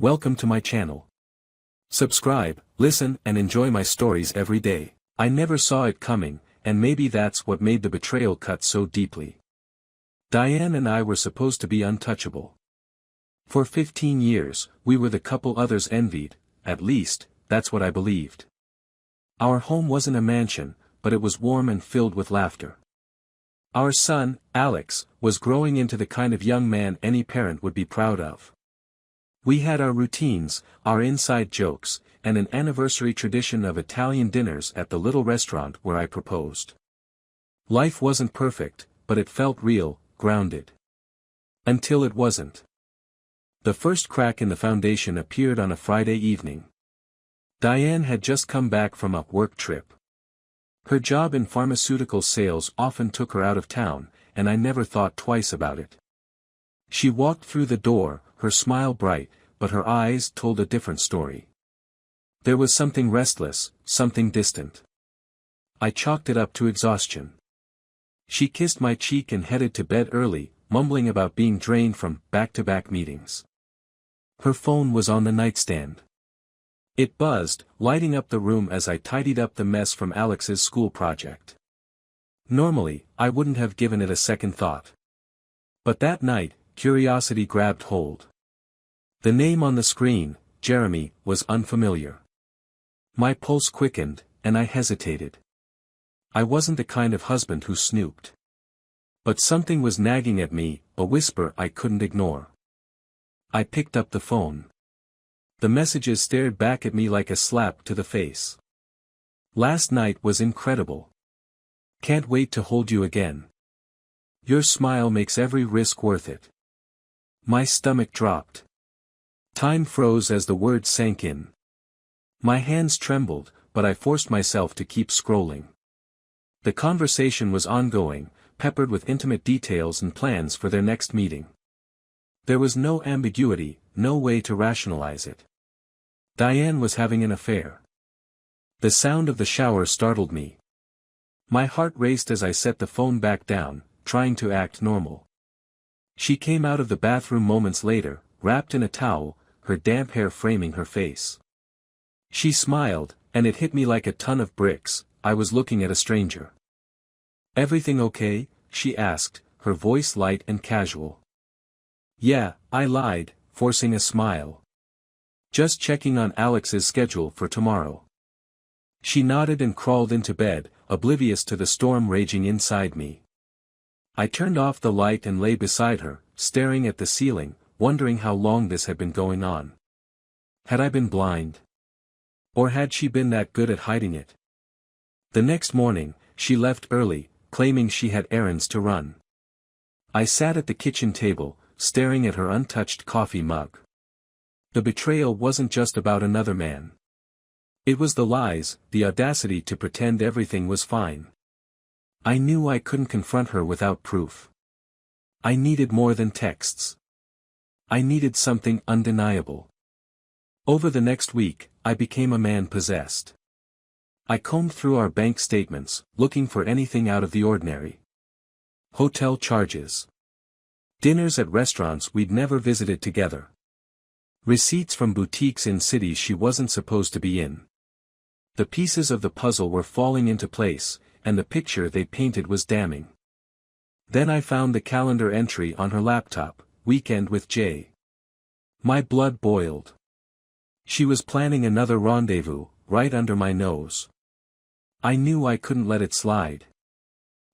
Welcome to my channel. Subscribe, listen and enjoy my stories every day. I never saw it coming, and maybe that's what made the betrayal cut so deeply. Diane and I were supposed to be untouchable. For 15 years, we were the couple others envied, at least, that's what I believed. Our home wasn't a mansion, but it was warm and filled with laughter. Our son, Alex, was growing into the kind of young man any parent would be proud of. We had our routines, our inside jokes, and an anniversary tradition of Italian dinners at the little restaurant where I proposed. Life wasn't perfect, but it felt real, grounded. Until it wasn't. The first crack in the foundation appeared on a Friday evening. Diane had just come back from a work trip. Her job in pharmaceutical sales often took her out of town, and I never thought twice about it. She walked through the door, her smile bright, but her eyes told a different story. There was something restless, something distant. I chalked it up to exhaustion. She kissed my cheek and headed to bed early, mumbling about being drained from back-to-back meetings. Her phone was on the nightstand. It buzzed, lighting up the room as I tidied up the mess from Alex's school project. Normally, I wouldn't have given it a second thought. But that night, curiosity grabbed hold. The name on the screen, Jeremy, was unfamiliar. My pulse quickened, and I hesitated. I wasn't the kind of husband who snooped. But something was nagging at me, a whisper I couldn't ignore. I picked up the phone. The messages stared back at me like a slap to the face. Last night was incredible. Can't wait to hold you again. Your smile makes every risk worth it. My stomach dropped. Time froze as the words sank in. My hands trembled, but I forced myself to keep scrolling. The conversation was ongoing, peppered with intimate details and plans for their next meeting. There was no ambiguity, no way to rationalize it. Diane was having an affair. The sound of the shower startled me. My heart raced as I set the phone back down, trying to act normal. She came out of the bathroom moments later, wrapped in a towel, her damp hair framing her face. She smiled, and it hit me like a ton of bricks. I was looking at a stranger. "Everything okay?" she asked, her voice light and casual. "Yeah," I lied, forcing a smile. "Just checking on Alex's schedule for tomorrow." She nodded and crawled into bed, oblivious to the storm raging inside me. I turned off the light and lay beside her, staring at the ceiling, wondering how long this had been going on. Had I been blind? Or had she been that good at hiding it? The next morning, she left early, claiming she had errands to run. I sat at the kitchen table, staring at her untouched coffee mug. The betrayal wasn't just about another man. It was the lies, the audacity to pretend everything was fine. I knew I couldn't confront her without proof. I needed more than texts. I needed something undeniable. Over the next week, I became a man possessed. I combed through our bank statements, looking for anything out of the ordinary. Hotel charges. Dinners at restaurants we'd never visited together. Receipts from boutiques in cities she wasn't supposed to be in. The pieces of the puzzle were falling into place, and the picture they painted was damning. Then I found the calendar entry on her laptop, "Weekend with Jay." My blood boiled. She was planning another rendezvous, right under my nose. I knew I couldn't let it slide.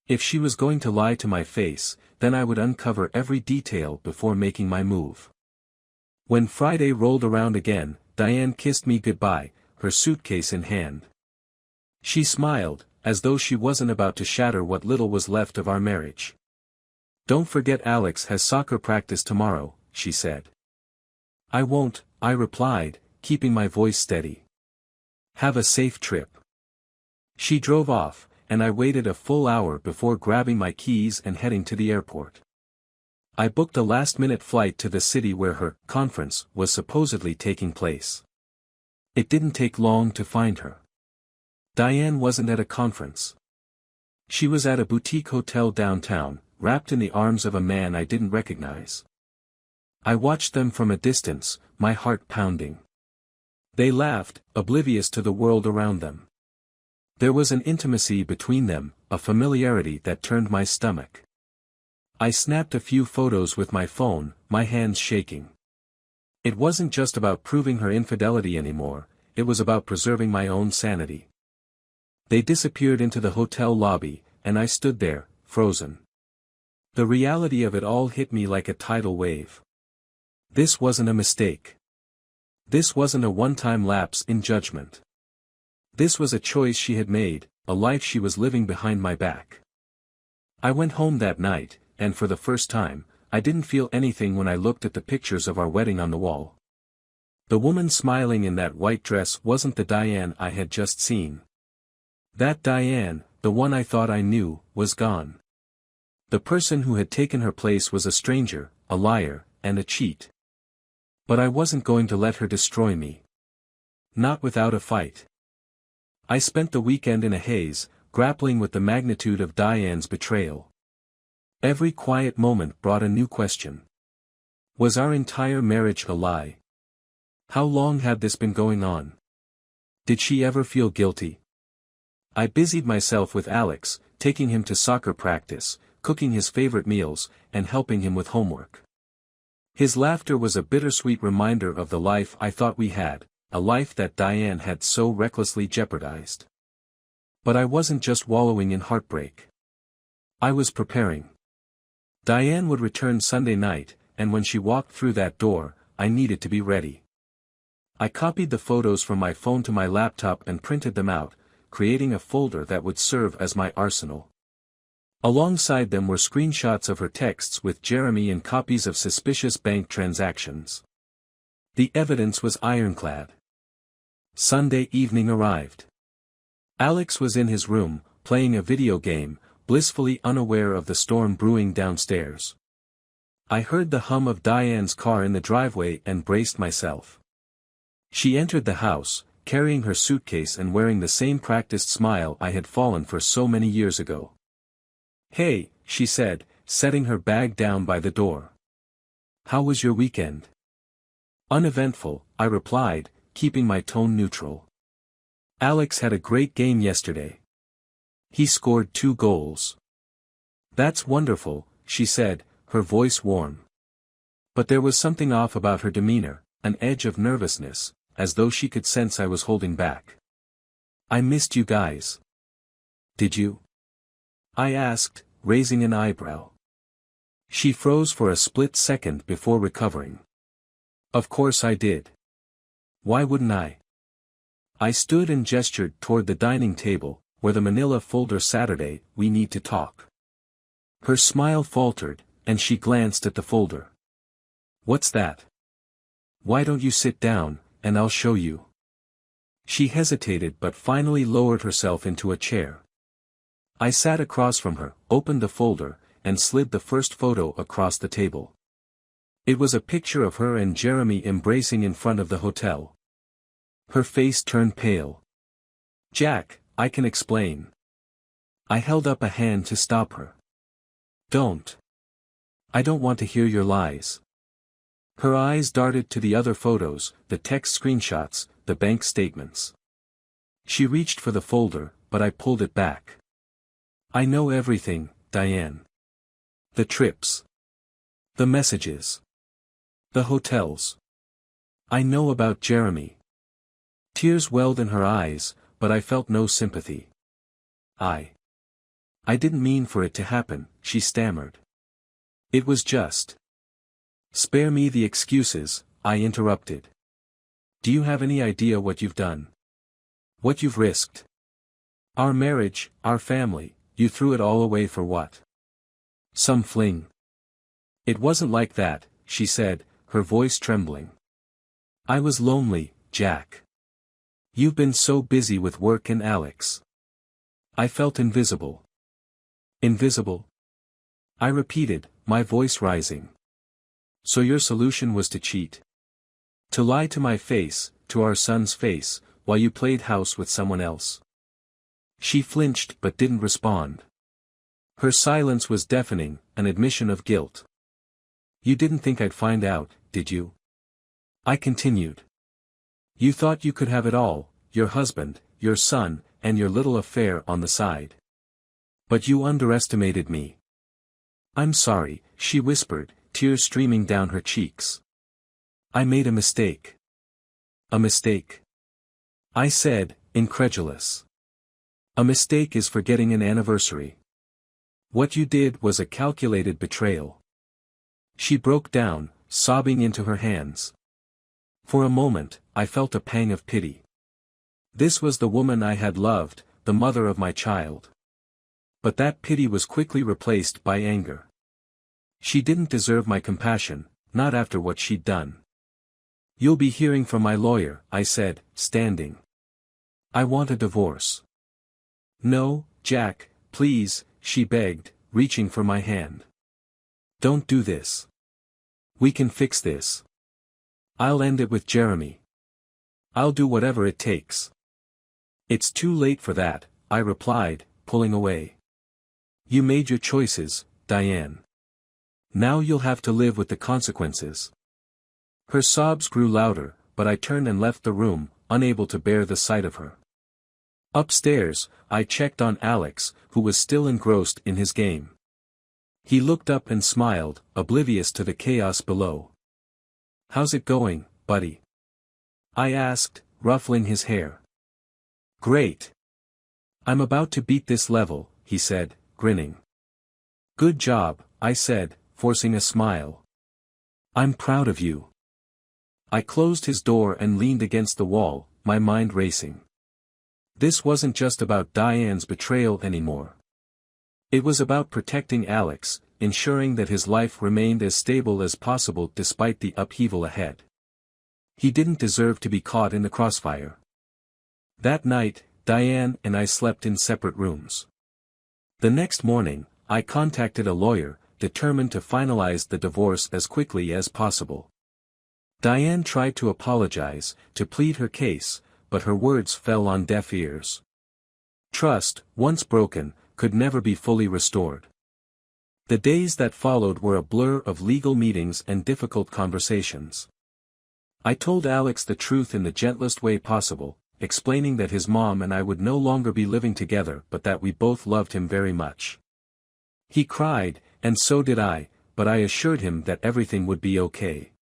If she was going to lie to my face, then I would uncover every detail before making my move. When Friday rolled around again, Diane kissed me goodbye, her suitcase in hand. She smiled, as though she wasn't about to shatter what little was left of our marriage. "Don't forget Alex has soccer practice tomorrow," she said. "I won't," I replied, keeping my voice steady. "Have a safe trip." She drove off, and I waited a full hour before grabbing my keys and heading to the airport. I booked a last-minute flight to the city where her conference was supposedly taking place. It didn't take long to find her. Diane wasn't at a conference. She was at a boutique hotel downtown, wrapped in the arms of a man I didn't recognize. I watched them from a distance, my heart pounding. They laughed, oblivious to the world around them. There was an intimacy between them, a familiarity that turned my stomach. I snapped a few photos with my phone, my hands shaking. It wasn't just about proving her infidelity anymore, it was about preserving my own sanity. They disappeared into the hotel lobby, and I stood there, frozen. The reality of it all hit me like a tidal wave. This wasn't a mistake. This wasn't a one-time lapse in judgment. This was a choice she had made, a life she was living behind my back. I went home that night, and for the first time, I didn't feel anything when I looked at the pictures of our wedding on the wall. The woman smiling in that white dress wasn't the Diane I had just seen. That Diane, the one I thought I knew, was gone. The person who had taken her place was a stranger, a liar, and a cheat. But I wasn't going to let her destroy me. Not without a fight. I spent the weekend in a haze, grappling with the magnitude of Diane's betrayal. Every quiet moment brought a new question. Was our entire marriage a lie? How long had this been going on? Did she ever feel guilty? I busied myself with Alex, taking him to soccer practice, cooking his favorite meals, and helping him with homework. His laughter was a bittersweet reminder of the life I thought we had, a life that Diane had so recklessly jeopardized. But I wasn't just wallowing in heartbreak. I was preparing. Diane would return Sunday night, and when she walked through that door, I needed to be ready. I copied the photos from my phone to my laptop and printed them out, creating a folder that would serve as my arsenal. Alongside them were screenshots of her texts with Jeremy and copies of suspicious bank transactions. The evidence was ironclad. Sunday evening arrived. Alex was in his room, playing a video game, blissfully unaware of the storm brewing downstairs. I heard the hum of Diane's car in the driveway and braced myself. She entered the house, carrying her suitcase and wearing the same practiced smile I had fallen for so many years ago. "Hey," she said, setting her bag down by the door. "How was your weekend?" "Uneventful," I replied, keeping my tone neutral. "Alex had a great game yesterday. He scored 2 goals." "That's wonderful," she said, her voice warm. But there was something off about her demeanor, an edge of nervousness, as though she could sense I was holding back. "I missed you guys." "Did you?" I asked, raising an eyebrow. She froze for a split second before recovering. "Of course I did. Why wouldn't I?" I stood and gestured toward the dining table, where the manila folder "Saturday, we need to talk." Her smile faltered, and she glanced at the folder. "What's that?" "Why don't you sit down, and I'll show you." She hesitated but finally lowered herself into a chair. I sat across from her, opened the folder, and slid the first photo across the table. It was a picture of her and Jeremy embracing in front of the hotel. Her face turned pale. "Jack, I can explain." I held up a hand to stop her. "Don't. I don't want to hear your lies." Her eyes darted to the other photos, the text screenshots, the bank statements. She reached for the folder, but I pulled it back. "I know everything, Diane. The trips. The messages. The hotels. I know about Jeremy." Tears welled in her eyes, but I felt no sympathy. I didn't mean for it to happen," she stammered. "It was just." "Spare me the excuses," I interrupted. "Do you have any idea what you've done? What you've risked? Our marriage, our family, you threw it all away for what? Some fling." "It wasn't like that," she said, her voice trembling. "I was lonely, Jack. You've been so busy with work and Alex. I felt invisible." "Invisible?" I repeated, my voice rising. "So your solution was to cheat? To lie to my face, to our son's face, while you played house with someone else?" She flinched but didn't respond. Her silence was deafening, an admission of guilt. "You didn't think I'd find out, did you?" I continued. You thought you could have it all, your husband, your son, and your little affair on the side. But you underestimated me. I'm sorry, she whispered, tears streaming down her cheeks. I made a mistake. A mistake? I said, incredulous. A mistake is forgetting an anniversary. What you did was a calculated betrayal. She broke down, sobbing into her hands. For a moment, I felt a pang of pity. This was the woman I had loved, the mother of my child. But that pity was quickly replaced by anger. She didn't deserve my compassion, not after what she'd done. You'll be hearing from my lawyer, I said, standing. I want a divorce. No, Jack, please, she begged, reaching for my hand. Don't do this. We can fix this. I'll end it with Jeremy. I'll do whatever it takes. It's too late for that, I replied, pulling away. You made your choices, Diane. Now you'll have to live with the consequences. Her sobs grew louder, but I turned and left the room, unable to bear the sight of her. Upstairs, I checked on Alex, who was still engrossed in his game. He looked up and smiled, oblivious to the chaos below. How's it going, buddy? I asked, ruffling his hair. Great. I'm about to beat this level, he said, grinning. Good job, I said, forcing a smile. I'm proud of you. I closed his door and leaned against the wall, my mind racing. This wasn't just about Diane's betrayal anymore. It was about protecting Alex, ensuring that his life remained as stable as possible despite the upheaval ahead. He didn't deserve to be caught in the crossfire. That night, Diane and I slept in separate rooms. The next morning, I contacted a lawyer, determined to finalize the divorce as quickly as possible. Diane tried to apologize, to plead her case, but her words fell on deaf ears. Trust, once broken, could never be fully restored. The days that followed were a blur of legal meetings and difficult conversations. I told Alex the truth in the gentlest way possible, explaining that his mom and I would no longer be living together but that we both loved him very much. He cried, and so did I, but I assured him that everything would be okay.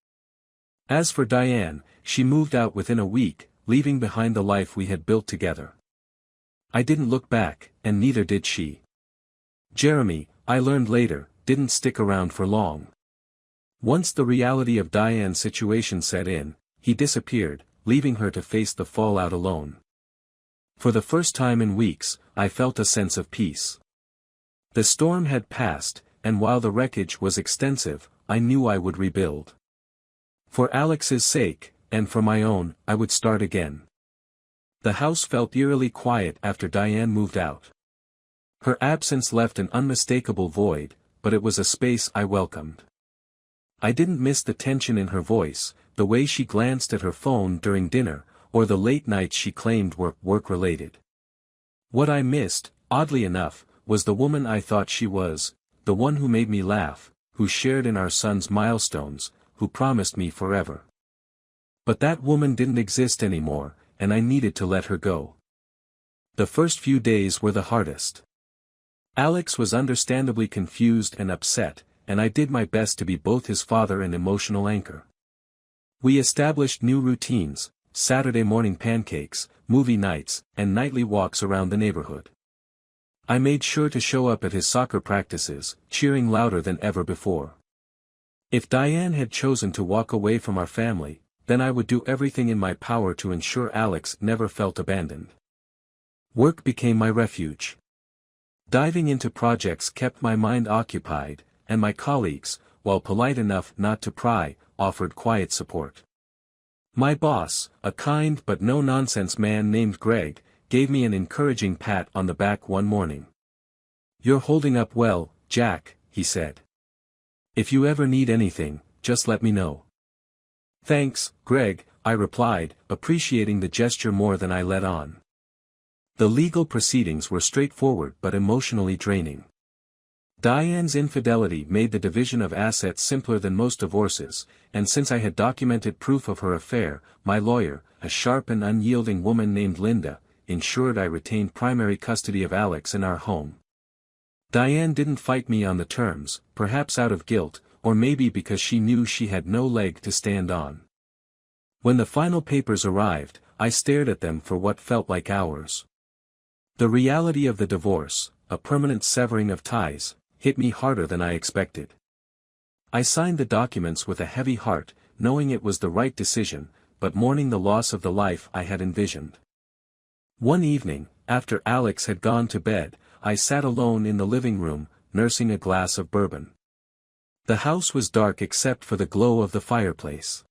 As for Diane, she moved out within a week, leaving behind the life we had built together. I didn't look back, and neither did she. Jeremy, I learned later, didn't stick around for long. Once the reality of Diane's situation set in, he disappeared, leaving her to face the fallout alone. For the first time in weeks, I felt a sense of peace. The storm had passed, and while the wreckage was extensive, I knew I would rebuild. For Alex's sake, and for my own, I would start again. The house felt eerily quiet after Diane moved out. Her absence left an unmistakable void, but it was a space I welcomed. I didn't miss the tension in her voice, the way she glanced at her phone during dinner, or the late nights she claimed were work-related. What I missed, oddly enough, was the woman I thought she was, the one who made me laugh, who shared in our son's milestones, who promised me forever. But that woman didn't exist anymore, and I needed to let her go. The first few days were the hardest. Alex was understandably confused and upset, and I did my best to be both his father and emotional anchor. We established new routines, Saturday morning pancakes, movie nights, and nightly walks around the neighborhood. I made sure to show up at his soccer practices, cheering louder than ever before. If Diane had chosen to walk away from our family, then I would do everything in my power to ensure Alex never felt abandoned. Work became my refuge. Diving into projects kept my mind occupied, and my colleagues, while polite enough not to pry, offered quiet support. My boss, a kind but no-nonsense man named Greg, gave me an encouraging pat on the back one morning. "You're holding up well, Jack," he said. "If you ever need anything, just let me know." "Thanks, Greg," I replied, appreciating the gesture more than I let on. The legal proceedings were straightforward but emotionally draining. Diane's infidelity made the division of assets simpler than most divorces, and since I had documented proof of her affair, my lawyer, a sharp and unyielding woman named Linda, ensured I retained primary custody of Alex in our home. Diane didn't fight me on the terms, perhaps out of guilt, or maybe because she knew she had no leg to stand on. When the final papers arrived, I stared at them for what felt like hours. The reality of the divorce, a permanent severing of ties, hit me harder than I expected. I signed the documents with a heavy heart, knowing it was the right decision, but mourning the loss of the life I had envisioned. One evening, after Alex had gone to bed, I sat alone in the living room, nursing a glass of bourbon. The house was dark except for the glow of the fireplace.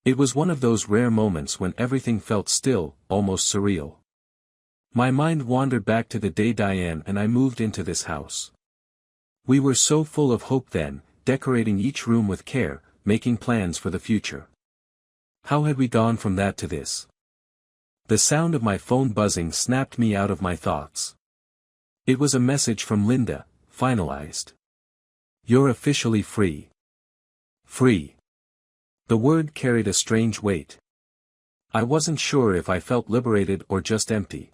It was one of those rare moments when everything felt still, almost surreal. My mind wandered back to the day Diane and I moved into this house. We were so full of hope then, decorating each room with care, making plans for the future. How had we gone from that to this? The sound of my phone buzzing snapped me out of my thoughts. It was a message from Linda, finalized. You're officially free. Free. The word carried a strange weight. I wasn't sure if I felt liberated or just empty.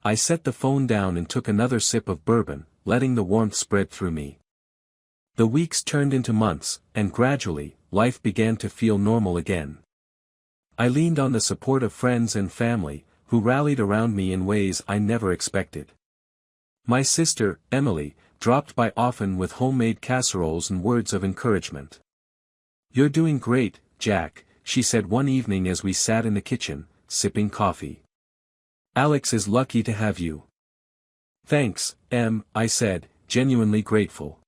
I set the phone down and took another sip of bourbon, letting the warmth spread through me. The weeks turned into months, and gradually, life began to feel normal again. I leaned on the support of friends and family, who rallied around me in ways I never expected. My sister, Emily, dropped by often with homemade casseroles and words of encouragement. "You're doing great, Jack," she said one evening as we sat in the kitchen, sipping coffee. "Alex is lucky to have you." "Thanks, Em," I said, genuinely grateful.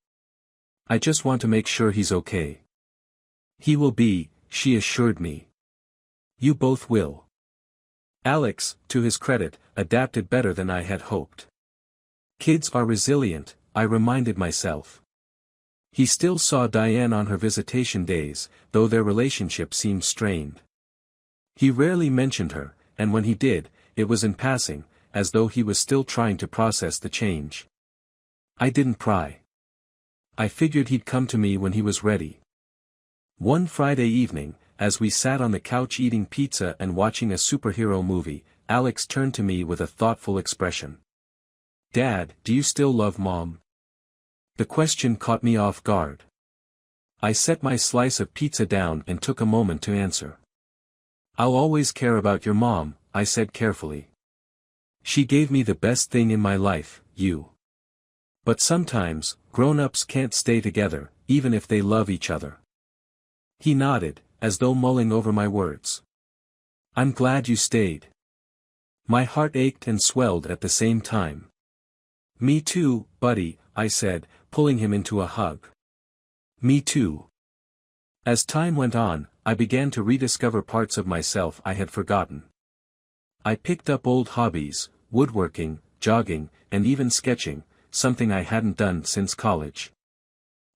"I just want to make sure he's okay." "He will be," she assured me. "You both will." Alex, to his credit, adapted better than I had hoped. Kids are resilient, I reminded myself. He still saw Diane on her visitation days, though their relationship seemed strained. He rarely mentioned her, and when he did, it was in passing, as though he was still trying to process the change. I didn't pry. I figured he'd come to me when he was ready. One Friday evening, as we sat on the couch eating pizza and watching a superhero movie, Alex turned to me with a thoughtful expression. "Dad, do you still love Mom?" The question caught me off guard. I set my slice of pizza down and took a moment to answer. "I'll always care about your mom," I said carefully. "She gave me the best thing in my life, you. But sometimes, grown-ups can't stay together, even if they love each other." He nodded, as though mulling over my words. "I'm glad you stayed." My heart ached and swelled at the same time. "Me too, buddy," I said, pulling him into a hug. "Me too." As time went on, I began to rediscover parts of myself I had forgotten. I picked up old hobbies, woodworking, jogging, and even sketching, something I hadn't done since college.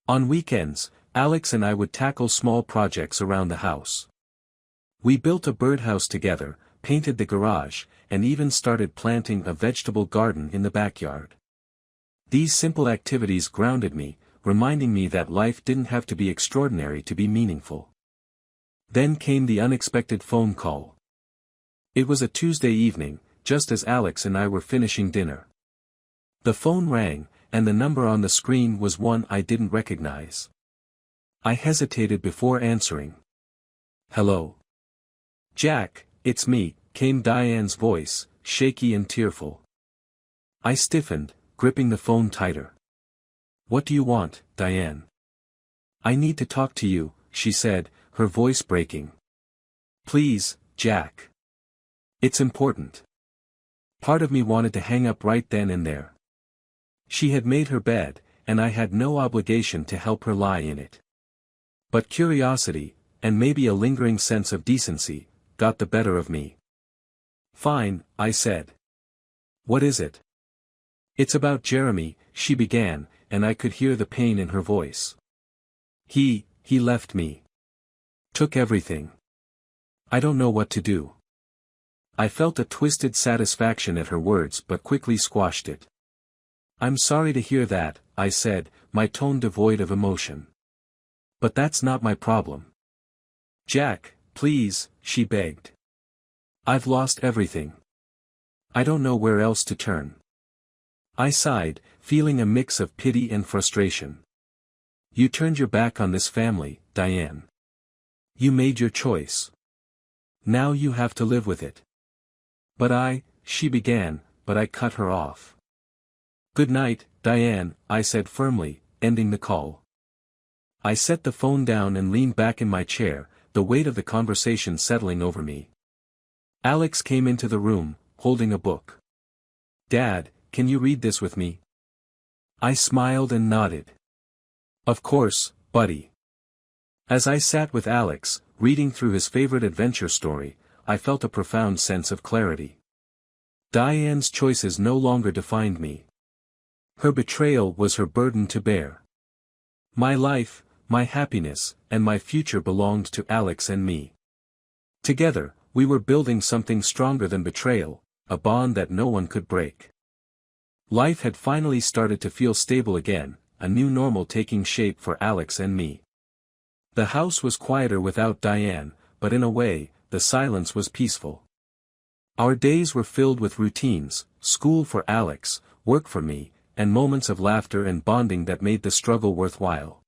On weekends, Alex and I would tackle small projects around the house. We built a birdhouse together, painted the garage, and even started planting a vegetable garden in the backyard. These simple activities grounded me, reminding me that life didn't have to be extraordinary to be meaningful. Then came the unexpected phone call. It was a Tuesday evening, just as Alex and I were finishing dinner. The phone rang, and the number on the screen was one I didn't recognize. I hesitated before answering. "Hello. Jack, it's me," came Diane's voice, shaky and tearful. I stiffened, gripping the phone tighter. "What do you want, Diane?" "I need to talk to you," she said, her voice breaking. "Please, Jack. It's important." Part of me wanted to hang up right then and there. She had made her bed, and I had no obligation to help her lie in it. But curiosity, and maybe a lingering sense of decency, got the better of me. "Fine," I said. "What is it?" "It's about Jeremy," she began, and I could hear the pain in her voice. He left me. Took everything. I don't know what to do." I felt a twisted satisfaction at her words but quickly squashed it. "I'm sorry to hear that," I said, my tone devoid of emotion. But that's not my problem. Jack, please, she begged. I've lost everything. I don't know where else to turn. I sighed, feeling a mix of pity and frustration. You turned your back on this family, Diane. You made your choice. Now you have to live with it. But she began, but I cut her off. Good night, Diane, I said firmly, ending the call. I set the phone down and leaned back in my chair, the weight of the conversation settling over me. Alex came into the room, holding a book. Dad, can you read this with me? I smiled and nodded. Of course, buddy. As I sat with Alex, reading through his favorite adventure story, I felt a profound sense of clarity. Diane's choices no longer defined me. Her betrayal was her burden to bear. My life, my happiness, and my future belonged to Alex and me. Together, we were building something stronger than betrayal, a bond that no one could break. Life had finally started to feel stable again, a new normal taking shape for Alex and me. The house was quieter without Diane, but in a way, the silence was peaceful. Our days were filled with routines, school for Alex, work for me, and moments of laughter and bonding that made the struggle worthwhile.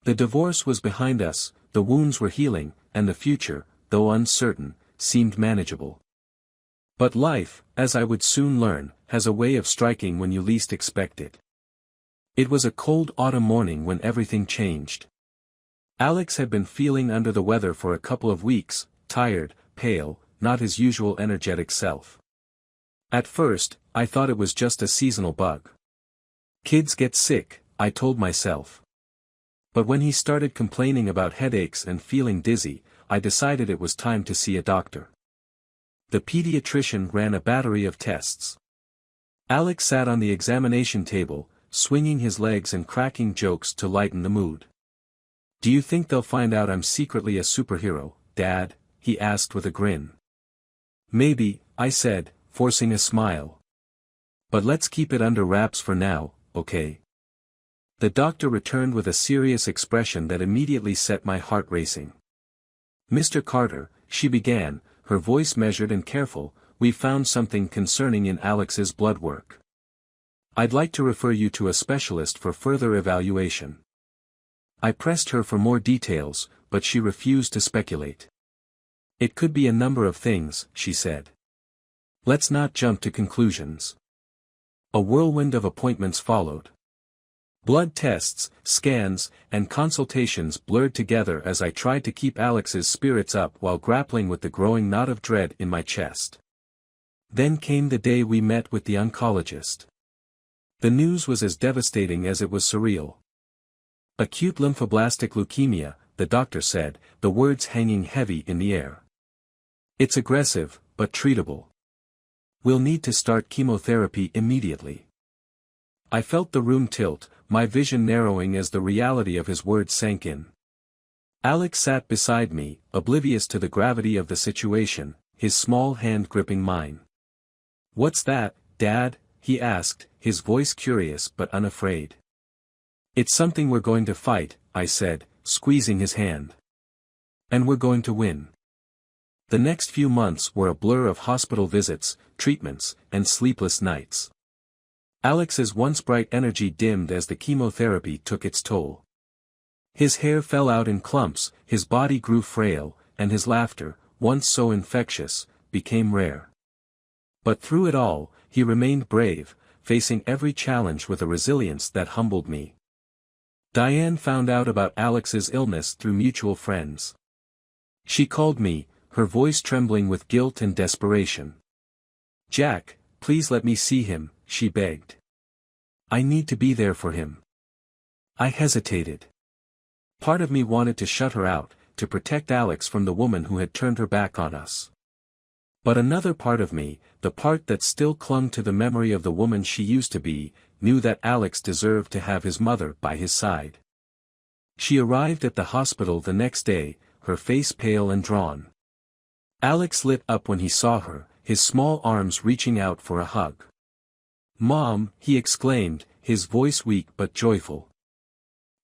The divorce was behind us, the wounds were healing, and the future, though uncertain, seemed manageable. But life, as I would soon learn, has a way of striking when you least expect it. It was a cold autumn morning when everything changed. Alex had been feeling under the weather for a couple of weeks, tired, pale, not his usual energetic self. At first, I thought it was just a seasonal bug. Kids get sick, I told myself. But when he started complaining about headaches and feeling dizzy, I decided it was time to see a doctor. The pediatrician ran a battery of tests. Alex sat on the examination table, swinging his legs and cracking jokes to lighten the mood. Do you think they'll find out I'm secretly a superhero, Dad? He asked with a grin. Maybe, I said, forcing a smile. But let's keep it under wraps for now, okay? The doctor returned with a serious expression that immediately set my heart racing. Mr. Carter, she began, her voice measured and careful, we found something concerning in Alex's blood work. I'd like to refer you to a specialist for further evaluation. I pressed her for more details, but she refused to speculate. It could be a number of things, she said. Let's not jump to conclusions. A whirlwind of appointments followed. Blood tests, scans, and consultations blurred together as I tried to keep Alex's spirits up while grappling with the growing knot of dread in my chest. Then came the day we met with the oncologist. The news was as devastating as it was surreal. Acute lymphoblastic leukemia, the doctor said, the words hanging heavy in the air. It's aggressive, but treatable. We'll need to start chemotherapy immediately. I felt the room tilt, my vision narrowing as the reality of his words sank in. Alex sat beside me, oblivious to the gravity of the situation, his small hand gripping mine. What's that, Dad? He asked, his voice curious but unafraid. It's something we're going to fight, I said, squeezing his hand. And we're going to win. The next few months were a blur of hospital visits, treatments, and sleepless nights. Alex's once bright energy dimmed as the chemotherapy took its toll. His hair fell out in clumps, his body grew frail, and his laughter, once so infectious, became rare. But through it all, he remained brave, facing every challenge with a resilience that humbled me. Diane found out about Alex's illness through mutual friends. She called me, her voice trembling with guilt and desperation. Jack, please let me see him, she begged. I need to be there for him. I hesitated. Part of me wanted to shut her out, to protect Alex from the woman who had turned her back on us. But another part of me, the part that still clung to the memory of the woman she used to be, knew that Alex deserved to have his mother by his side. She arrived at the hospital the next day, her face pale and drawn. Alex lit up when he saw her, his small arms reaching out for a hug. Mom, he exclaimed, his voice weak but joyful.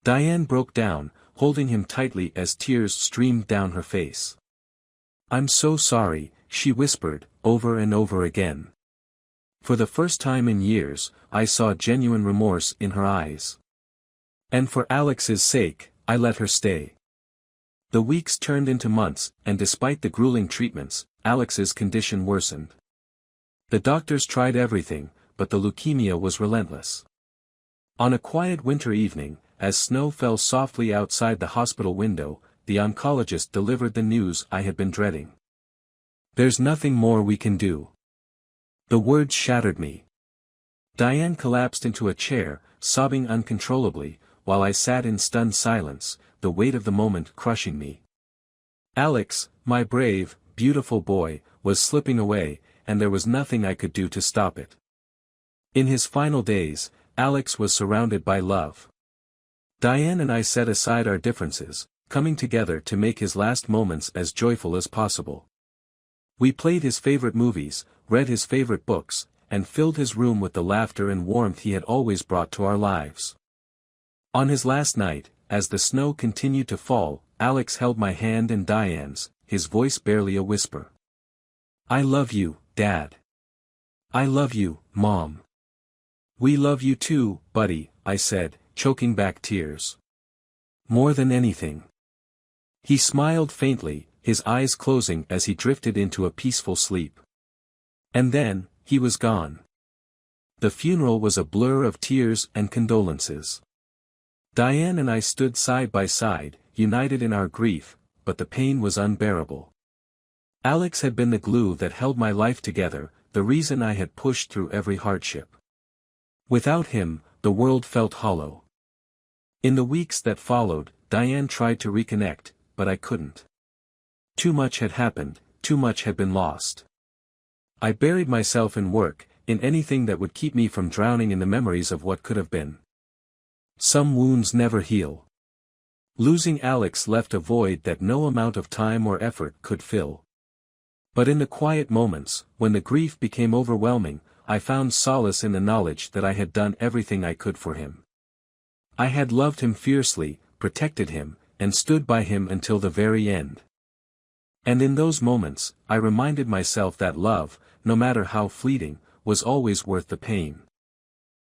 Diane broke down, holding him tightly as tears streamed down her face. "I'm so sorry," she whispered, over and over again. For the first time in years, I saw genuine remorse in her eyes. And for Alex's sake, I let her stay. The weeks turned into months, and despite the grueling treatments, Alex's condition worsened. The doctors tried everything, but the leukemia was relentless. On a quiet winter evening, as snow fell softly outside the hospital window, the oncologist delivered the news I had been dreading. "There's nothing more we can do." The words shattered me. Diane collapsed into a chair, sobbing uncontrollably, while I sat in stunned silence, the weight of the moment crushing me. Alex, my brave, beautiful boy, was slipping away, and there was nothing I could do to stop it. In his final days, Alex was surrounded by love. Diane and I set aside our differences, coming together to make his last moments as joyful as possible. We played his favorite movies, read his favorite books, and filled his room with the laughter and warmth he had always brought to our lives. On his last night, as the snow continued to fall, Alex held my hand and Diane's, his voice barely a whisper. "I love you, Dad. I love you, Mom." "We love you too, buddy," I said, choking back tears. "More than anything." He smiled faintly, his eyes closing as he drifted into a peaceful sleep. And then, he was gone. The funeral was a blur of tears and condolences. Diane and I stood side by side, united in our grief, but the pain was unbearable. Alex had been the glue that held my life together, the reason I had pushed through every hardship. Without him, the world felt hollow. In the weeks that followed, Diane tried to reconnect, but I couldn't. Too much had happened, too much had been lost. I buried myself in work, in anything that would keep me from drowning in the memories of what could have been. Some wounds never heal. Losing Alex left a void that no amount of time or effort could fill. But in the quiet moments, when the grief became overwhelming, I found solace in the knowledge that I had done everything I could for him. I had loved him fiercely, protected him, and stood by him until the very end. And in those moments, I reminded myself that love, no matter how fleeting, was always worth the pain.